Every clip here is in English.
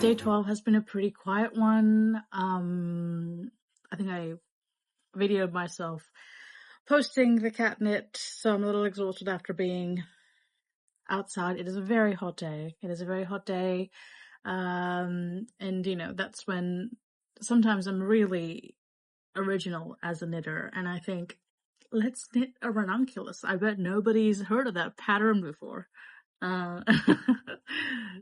Day 12 has been a pretty quiet one. I think I videoed myself posting the cat knit, so I'm a little exhausted after being outside. It is a very hot day. It is a very hot day. And that's when sometimes I'm really original as a knitter, and I think, let's knit a ranunculus. I bet nobody's heard of that pattern before. Uh,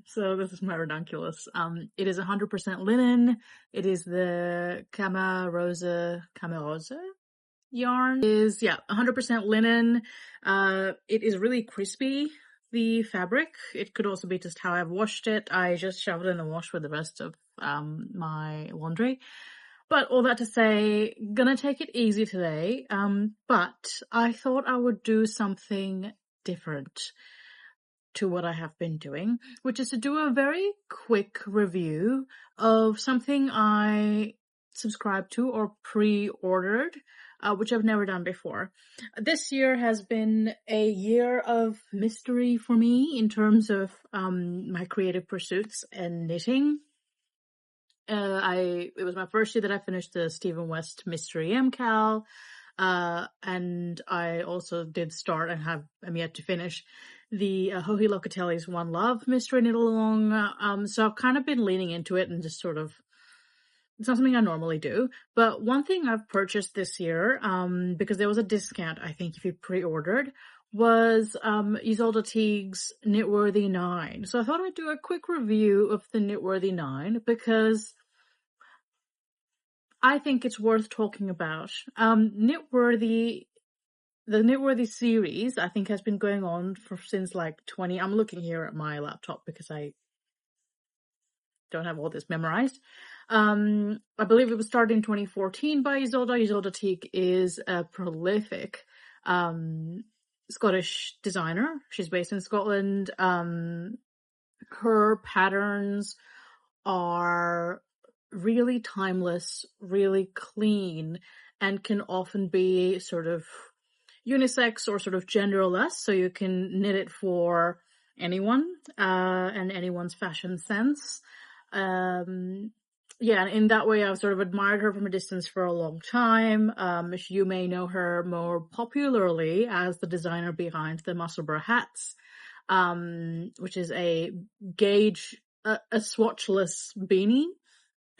so this is my ranunculus. It is 100% linen. It is the Camarosa yarn. It is 100% linen. It is really crispy, the fabric. It could also be just how I've washed it. I just shoved it in the wash with the rest of my laundry. But all that to say, gonna take it easy today. But I thought I would do something different to what I have been doing, which is to do a very quick review of something I subscribed to or pre-ordered, which I've never done before. This year has been a year of mystery for me in terms of my creative pursuits and knitting. It was my first year that I finished the Stephen West Mystery MCAL, and I also did start and am yet to finish the Joji Locatelli's One Love Mystery Knit Along. So I've kind of been leaning into it and just sort of, it's not something I normally do. But one thing I've purchased this year, because there was a discount, I think, if you pre-ordered, was Ysolda Teague's Knitworthy 9. So I thought I'd do a quick review of the Knitworthy 9 because I think it's worth talking about. Knitworthy, the Knitworthy series, I think, has been going on since like 20. I'm looking here at my laptop because I don't have all this memorized. I believe it was started in 2014 by Ysolda. Ysolda Teague is a prolific Scottish designer. She's based in Scotland. Her patterns are really timeless, really clean, and can often be sort of unisex or sort of genderless, so you can knit it for anyone and anyone's fashion sense. And in that way I've sort of admired her from a distance for a long time. You may know her more popularly as the designer behind the Musselburgh hats, which is a swatchless beanie.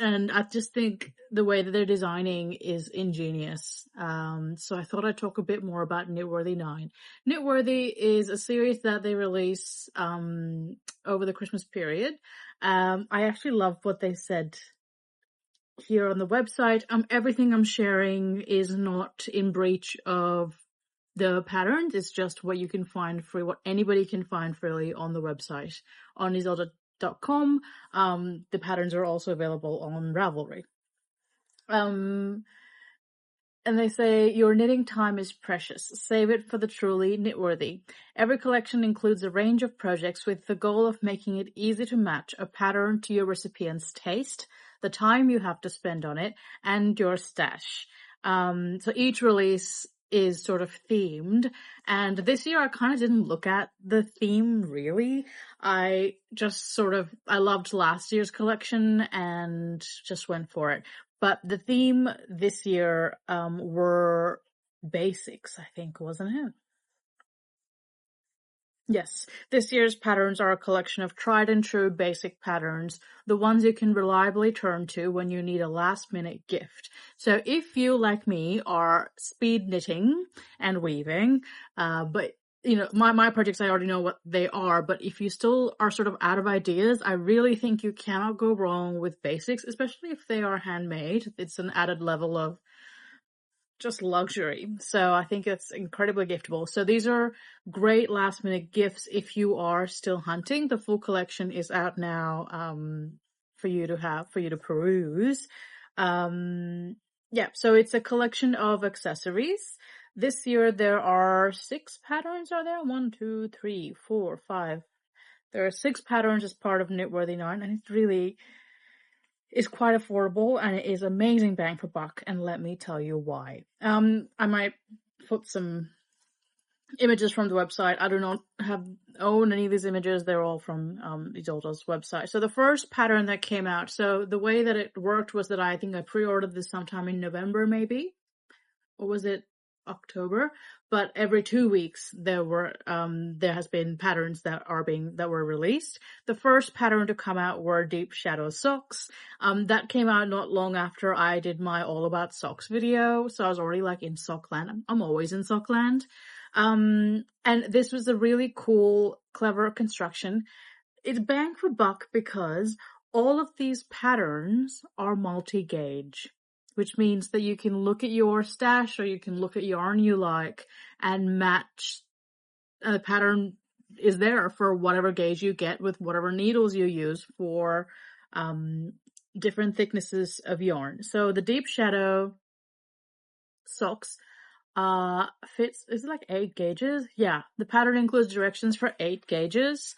And I just think the way that they're designing is ingenious. So I thought I'd talk a bit more about Knitworthy 9. Knitworthy is a series that they release over the Christmas period. I actually love what they said here on the website. Everything I'm sharing is not in breach of the patterns. It's just what you can find free, what anybody can find freely on the website. On Ysolda.com. The patterns are also available on Ravelry. And they say, your knitting time is precious. Save it for the truly knitworthy. Every collection includes a range of projects with the goal of making it easy to match a pattern to your recipient's taste, the time you have to spend on it, and your stash. So each release is sort of themed, and this year I kind of didn't look at the theme really. I loved last year's collection and just went for it. But the theme this year were basics, I think, wasn't it? Yes, this year's patterns are a collection of tried and true basic patterns, the ones you can reliably turn to when you need a last-minute gift. So if you, like me, are speed knitting and weaving, but my projects, I already know what they are, but if you still are sort of out of ideas, I really think you cannot go wrong with basics, especially if they are handmade. It's an added level of just luxury. So I think it's incredibly giftable. So these are great last minute gifts if you are still hunting. The full collection is out now for you to peruse. So it's a collection of accessories. This year there are 6 patterns, are there? 1, 2, 3, 4, 5. There are 6 patterns as part of Knitworthy 9, and it's really is quite affordable, and it is amazing bang for buck, and let me tell you why. I might put some images from the website. I do not own any of these images. They're all from Ysolda's website. So the first pattern that came out, so the way that it worked was that I think I pre-ordered this sometime in November maybe, or was it October? But every 2 weeks there has been patterns that were released. The first pattern to come out were deep shadow socks. That came out not long after I did my all about socks video, so I was already like in sockland. I'm always in sockland. And this was a really cool, clever construction. It's bang for buck because all of these patterns are multi-gauge, which means that you can look at your stash or you can look at yarn you like and match. The pattern is there for whatever gauge you get with whatever needles you use for different thicknesses of yarn. So the deep shadow socks fits, is it like 8 gauges? Yeah, the pattern includes directions for 8 gauges.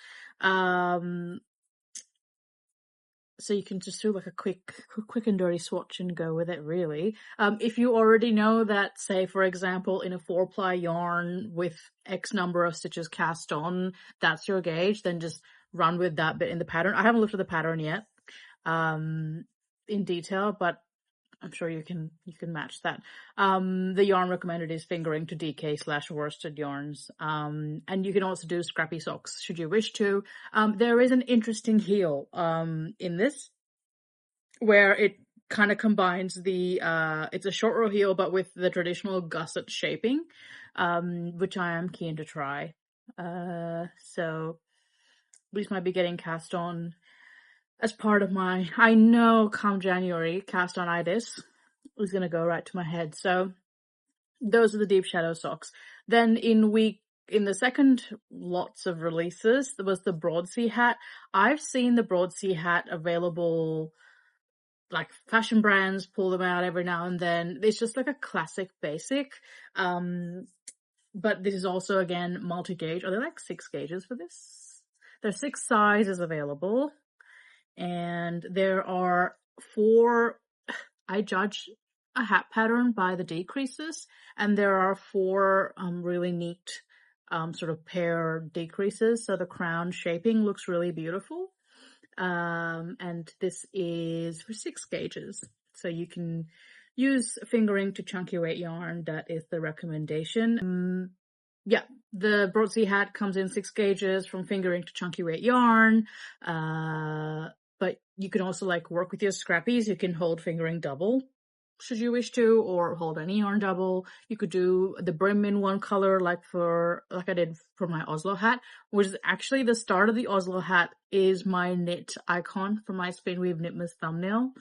So you can just do like a quick and dirty swatch and go with it, really. If you already know that, say, for example, in a 4-ply yarn with X number of stitches cast on, that's your gauge, then just run with that bit in the pattern. I haven't looked at the pattern yet in detail, but I'm sure you can match that. The yarn recommended is fingering to DK/worsted yarns. And you can also do scrappy socks should you wish to. There is an interesting heel in this where it kind of combines it's a short row heel but with the traditional gusset shaping, which I am keen to try. So these might be getting cast on as part of my, I know come January, cast on itis is going to go right to my head. So those are the deep shadow socks. Then in the second lots of releases, there was the Broadsea hat. I've seen the Broadsea hat available, like fashion brands pull them out every now and then. It's just like a classic basic. But this is also, again, multi-gauge. Are there like 6 gauges for this? There's 6 sizes available. And there are 4, I judge a hat pattern by the decreases, and there are 4 really neat sort of pair decreases. So the crown shaping looks really beautiful. And this is for 6 gauges. So you can use fingering to chunky weight yarn. That is the recommendation. Yeah, the Broadsea hat comes in 6 gauges from fingering to chunky weight yarn. But you can also like work with your scrappies. You can hold fingering double should you wish to, or hold any yarn double. You could do the brim in one color like I did for my Oslo hat, which is actually the start of the Oslo hat is my knit icon for my Spinweave Knitmas thumbnail.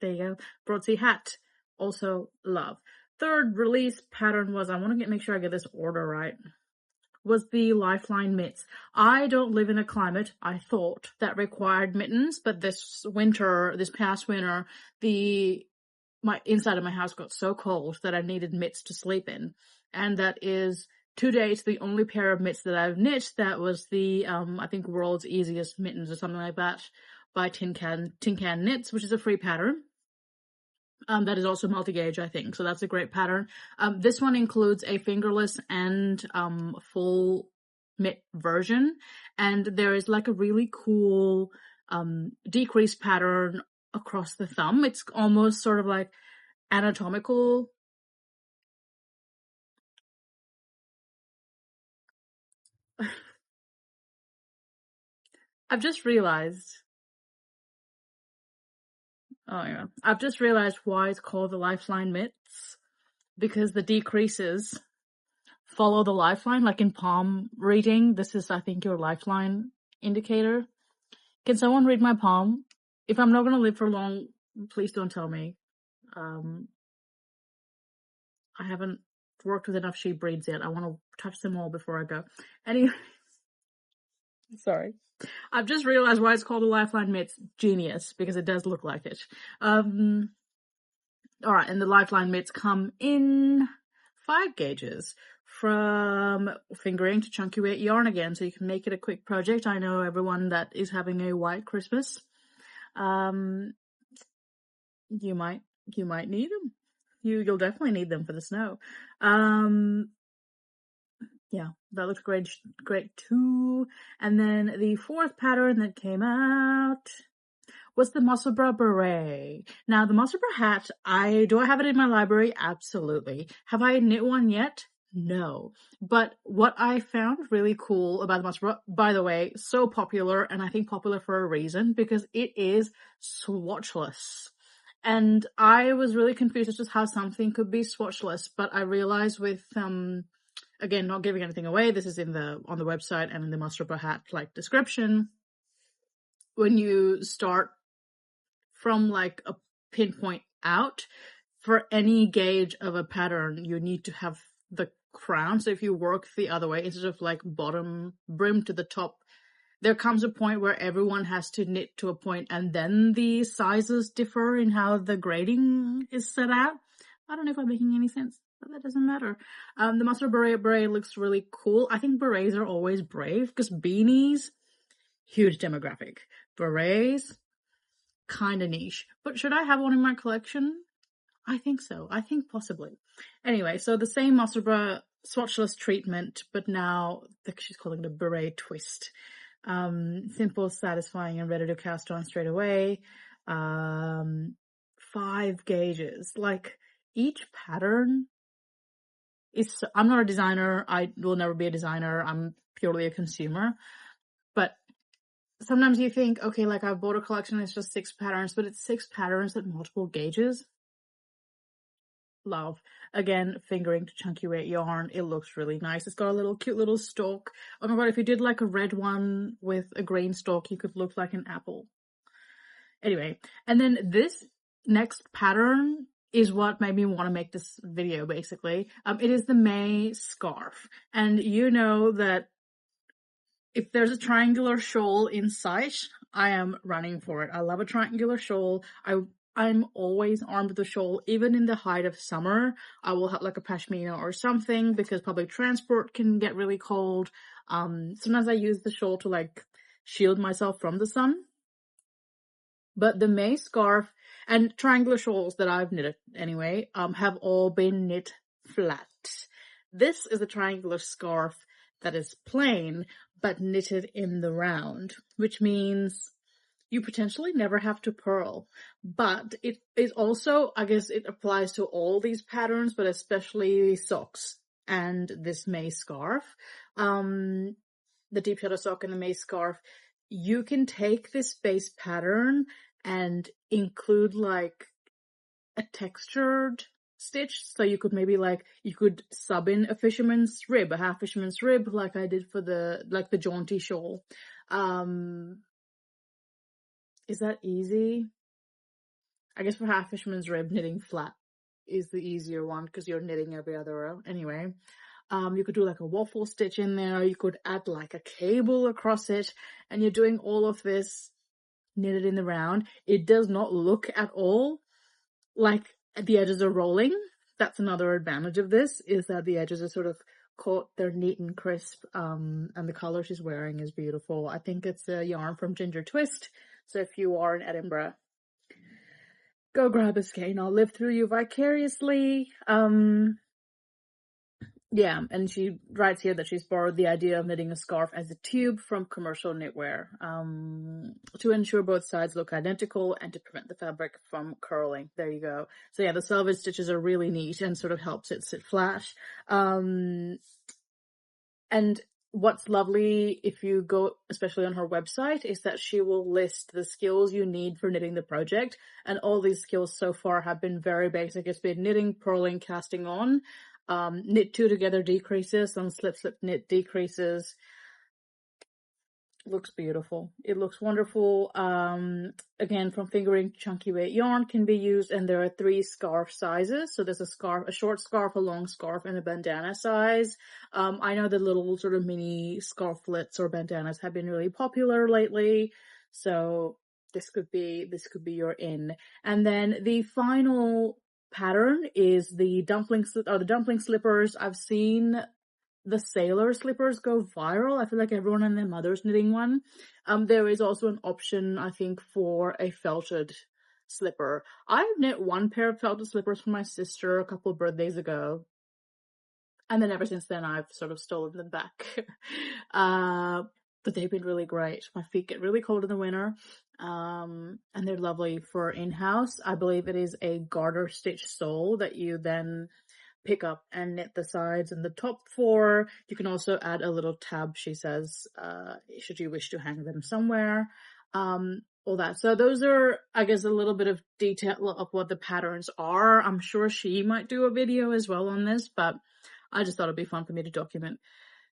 There you go. Broadsea hat. Also love. Third release pattern was, I want to make sure I get this order right, was the Lifeline mitts. I don't live in a climate, I thought, that required mittens, but this past winter, my inside of my house got so cold that I needed mitts to sleep in. And that is, to date, the only pair of mitts that I've knit. That was the, I think, World's Easiest Mittens or something like that by Tin Can Knits, which is a free pattern. That is also multi-gauge, I think. So that's a great pattern. This one includes a fingerless and full mitt version. And there is like a really cool decrease pattern across the thumb. It's almost sort of like anatomical. I've just realized. Oh yeah. I've just realized why it's called the Lifeline mitts. Because the decreases follow the lifeline, like in palm reading. This is, I think, your lifeline indicator. Can someone read my palm? If I'm not going to live for long, please don't tell me. I haven't worked with enough sheep breeds yet. I want to touch them all before I go. Anyway, sorry. I've just realized why it's called a Lifeline mitts. Genius, because it does look like it. Alright, and the Lifeline mitts come in 5 gauges. From fingering to chunky weight yarn again, so you can make it a quick project. I know everyone that is having a white Christmas. You might need them. You'll definitely need them for the snow. Yeah, that looks great too. And then the fourth pattern that came out was the Musselburgh beret. Now, the Musselburgh hat, do I have it in my library? Absolutely. Have I knit one yet? No. But what I found really cool about the Musselburgh, by the way, so popular, and I think popular for a reason, because it is swatchless. And I was really confused as to how something could be swatchless, but I realized with, again, not giving anything away, this is on the website and in the Musselburgh hat description. When you start from like a pinpoint out, for any gauge of a pattern, you need to have the crown. So if you work the other way, instead of like bottom brim to the top, there comes a point where everyone has to knit to a point, and then the sizes differ in how the grading is set out. I don't know if I'm making any sense, but that doesn't matter. The Musselburgh beret looks really cool. I think berets are always brave, because beanies, huge demographic. Berets, kind of niche. But should I have one in my collection? I think so. I think possibly. Anyway, so the same Musselburgh swatchless treatment, but now she's calling it a beret twist. Simple, satisfying, and ready to cast on straight away. 5 gauges. Like, each pattern is... I'm not a designer. I will never be a designer. I'm purely a consumer. But sometimes you think, okay, like I've bought a collection, it's just 6 patterns, but it's 6 patterns at multiple gauges. Love. Again, fingering to chunky weight yarn. It looks really nice. It's got a cute little stalk. Oh my god, if you did like a red one with a green stalk, you could look like an apple. Anyway, and then this next pattern is what made me want to make this video, basically. It is the May scarf. And you know that if there's a triangular shawl in sight, I am running for it. I love a triangular shawl. I'm always armed with a shawl. Even in the height of summer, I will have like a pashmina or something, because public transport can get really cold. Sometimes I use the shawl to like shield myself from the sun. But the May scarf and triangular shawls that I've knitted anyway, have all been knit flat. This is a triangular scarf that is plain, but knitted in the round, which means you potentially never have to purl. But it is also, I guess it applies to all these patterns, but especially socks and this May scarf. The deep shadow sock and the May scarf. You can take this base pattern and include like a textured stitch. So you could maybe you could sub in a fisherman's rib, a half fisherman's rib, like I did for the jaunty shawl. Is that easy? I guess for half fisherman's rib, knitting flat is the easier one, because you're knitting every other row. Anyway, you could do like a waffle stitch in there. You could add like a cable across it, and you're doing all of this knitted in the round. It does not look at all like the edges are rolling. That's another advantage of this, is that the edges are sort of caught, they're neat and crisp, and the color she's wearing is beautiful. I think it's a yarn from Ginger Twist, so if you are in Edinburgh, go grab a skein. I'll live through you vicariously. Yeah, and she writes here that she's borrowed the idea of knitting a scarf as a tube from commercial knitwear, to ensure both sides look identical and to prevent the fabric from curling. There you go. So yeah, the selvage stitches are really neat and sort of helps it sit flat. And what's lovely, if you go, especially on her website, is that she will list the skills you need for knitting the project. And all these skills so far have been very basic. It's been knitting, purling, casting on, knit 2 together decreases, and slip, slip, knit decreases. Looks beautiful. It looks wonderful. Again, from fingering chunky weight yarn can be used, and there are 3 scarf sizes. So there's a short scarf, a long scarf, and a bandana size. I know the little sort of mini scarflets or bandanas have been really popular lately, so this could be your in. And then the final pattern is the dumpling slippers. I've seen the sailor slippers go viral. I feel like everyone and their mother's knitting one. There is also an option, I think, for a felted slipper. I've knit one pair of felted slippers for my sister a couple of birthdays ago. And then ever since then, I've sort of stolen them back. But they've been really great. My feet get really cold in the winter. And they're lovely for in-house. I believe it is a garter stitch sole that you then pick up and knit the sides and the top for. You can also add a little tab, she says, should you wish to hang them somewhere. All that. So those are, I guess, a little bit of detail of what the patterns are. I'm sure she might do a video as well on this, but I just thought it'd be fun for me to document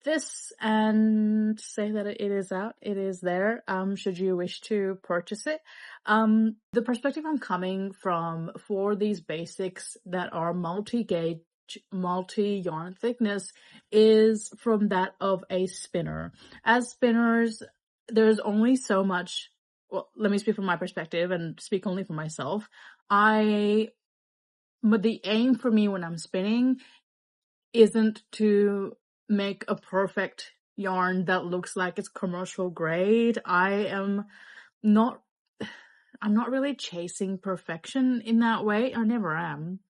this and say that it is out. It is there, should you wish to purchase it. The perspective I'm coming from for these basics that are multi-gauge, multi-yarn thickness is from that of a spinner. As spinners, there's only so much. Well, let me speak from my perspective and speak only for myself. But the aim for me when I'm spinning isn't to make a perfect yarn that looks like it's commercial grade. I'm not really chasing perfection in that way. I never am.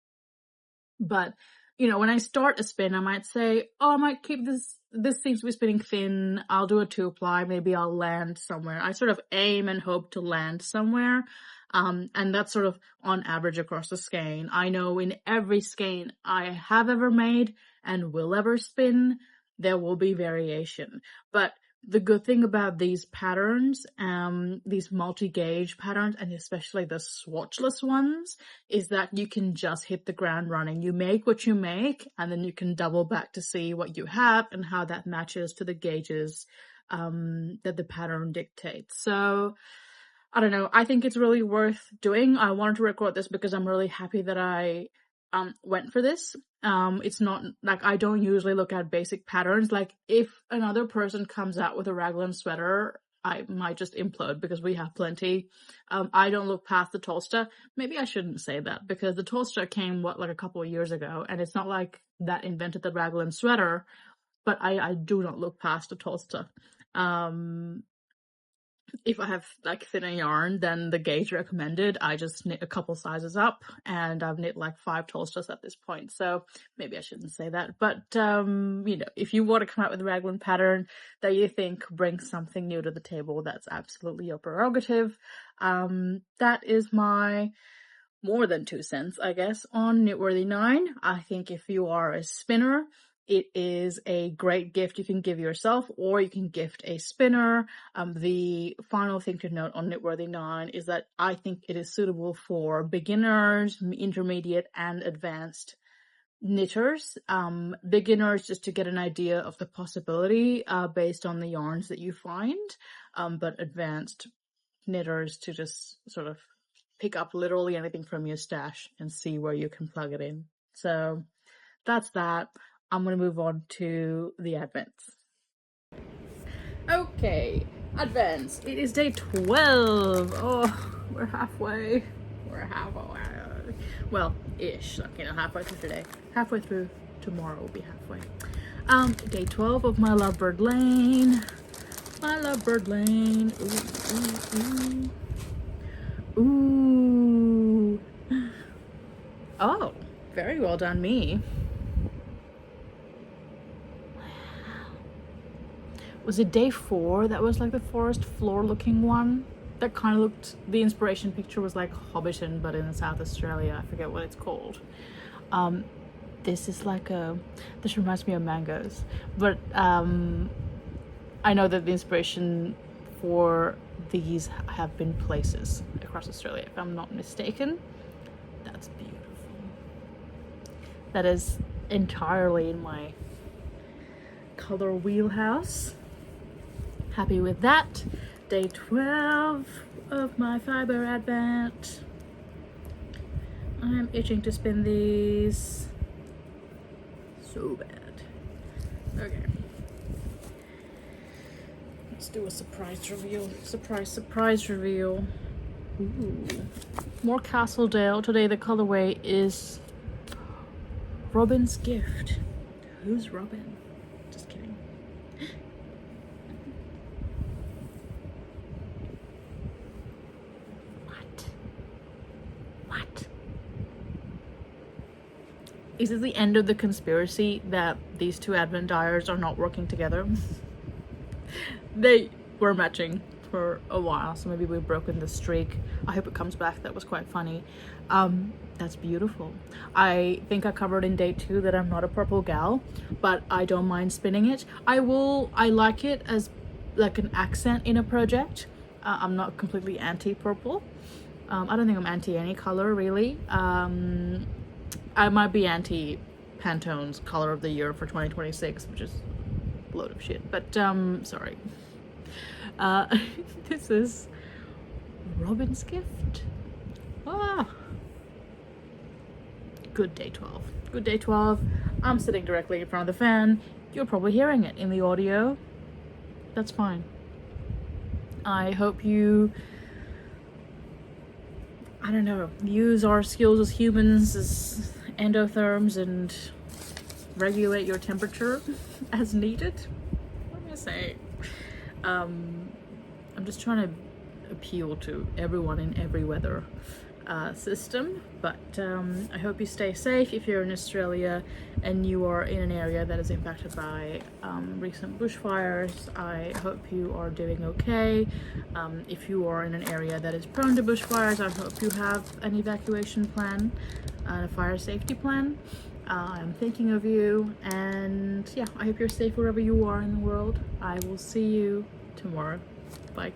But, when I start a spin, I might say, oh, I might keep this seems to be spinning thin. I'll do a 2-ply. Maybe I'll land somewhere. I sort of aim and hope to land somewhere. And that's sort of on average across the skein. I know in every skein I have ever made and will ever spin, there will be variation. But the good thing about these patterns, these multi-gauge patterns, and especially the swatchless ones, is that you can just hit the ground running. You make what you make, and then you can double back to see what you have and how that matches to the gauges that the pattern dictates. So, I don't know. I think it's really worth doing. I wanted to record this because I'm really happy that I went for this. It's not like I don't usually look at basic patterns. Like if another person comes out with a raglan sweater, I might just implode because we have plenty. I don't look past the Tolster. Maybe I shouldn't say that because the Tolster came like a couple of years ago, and it's not like that invented the raglan sweater. But I do not look past the Tolster. If I have like thinner yarn than the gauge recommended, I just knit a couple sizes up, and I've knit like 5 Tolsters at this point. So maybe I shouldn't say that. But, if you want to come out with a raglan pattern that you think brings something new to the table, that's absolutely your prerogative. That is my more than 2 cents, I guess, on Knitworthy 9. I think if you are a spinner, it is a great gift you can give yourself, or you can gift a spinner. The final thing to note on Knitworthy 9 is that I think it is suitable for beginners, intermediate, and advanced knitters. Beginners just to get an idea of the possibility based on the yarns that you find, but advanced knitters to just sort of pick up literally anything from your stash and see where you can plug it in. So that's that. I'm going to move on to the advents. Okay, advents. It is day 12. Oh, we're halfway. Well, ish. Halfway through today. Halfway through tomorrow will be halfway. Day 12 of my Lovebird Lane. My Lovebird Lane. Ooh, ooh, ooh. Oh, very well done, me. Was it day 4 that was like the forest floor looking one? That kind of looked, the inspiration picture was like Hobbiton, but in South Australia. I forget what it's called. This is like this reminds me of mangoes. But I know that the inspiration for these have been places across Australia, if I'm not mistaken. That's beautiful. That is entirely in my color wheelhouse. Happy with that. Day 12 of my fiber advent. I'm itching to spin these so bad. Okay. Let's do a surprise reveal. Surprise reveal. Ooh. More Castledale. Today the colorway is Robin's Gift. Who's Robin? Just kidding. What? Is it the end of the conspiracy that these two advent dyers are not working together? They were matching for a while, so maybe we've broken the streak. I hope it comes back. That was quite funny. That's beautiful. I think I covered in day 2 that I'm not a purple gal, but I don't mind spinning it. I like it as like an accent in a project. I'm not completely anti-purple. I don't think I'm anti any color really. I might be anti Pantone's color of the year for 2026, which is a load of shit, but sorry. This is Robin's gift. Good day 12. Good day 12. I'm sitting directly in front of the fan. You're probably hearing it in the audio. That's fine. I hope you, I don't know, use our skills as humans as endotherms and regulate your temperature as needed. What am I saying? I'm just trying to appeal to everyone in every weather system, but I hope you stay safe if you're in Australia and you are in an area that is impacted by recent bushfires. I hope you are doing okay. If you are in an area that is prone to bushfires, I hope you have an evacuation plan and a fire safety plan. I'm thinking of you, and yeah, I hope you're safe wherever you are in the world. I will see you tomorrow. Bye.